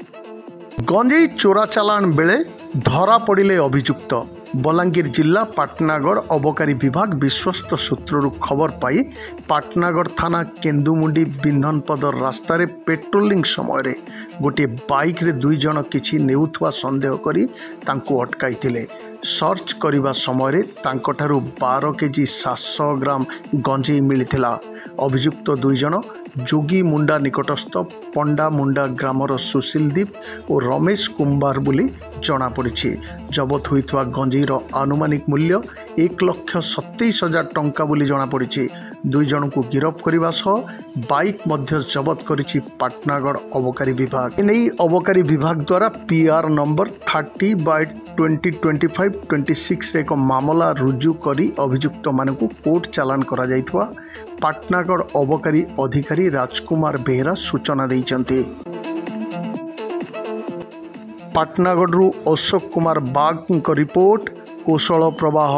गंजेई चोरा चालाण बेले धरा पड़े अभियुक्त बलांगीर जिला पाटनागढ़ अबकारी विभाग विश्वस्त सूत्रु खबर पाई पाटनागढ़ थाना केन्दुमुंडी बिंधनपदर रास्तार पेट्रोलिंग समय गोटे बाइक रे दुई जन किछि नेउथुवा संदेह करी तांको अटकाइथिले। सर्च करिबा समय तांकोठारु 12 केजी 700 ग्राम गंजेई मिलिथिला। अभियुक्त दुई जन जोगी मुंडा निकटस्थ पंडा मुंडा ग्रामर सुशील दीप और रमेश कुंभार बोली जना पड़ी। जबत होइथवा गंजेईर आनुमानिक मूल्य 1,27,000 टंका बोली जना पड़ी। दुई जन को गिरफ्त करने सह बाइक मध्य जबत करिछि पाटनागढ़ अबकारी विभाग। एने अबकारी विभाग द्वारा PR नंबर 30/2025-26 एक मामला रुजु करी अभियुक्त मानकु कोर्ट चालान करा जाइथवा पाटनागढ़ अबकारी अधिकारी राजकुमार बेहरा सूचना दैचंती। पाटनागढ़ अशोक कुमार बाग रिपोर्ट कौशल प्रवाह।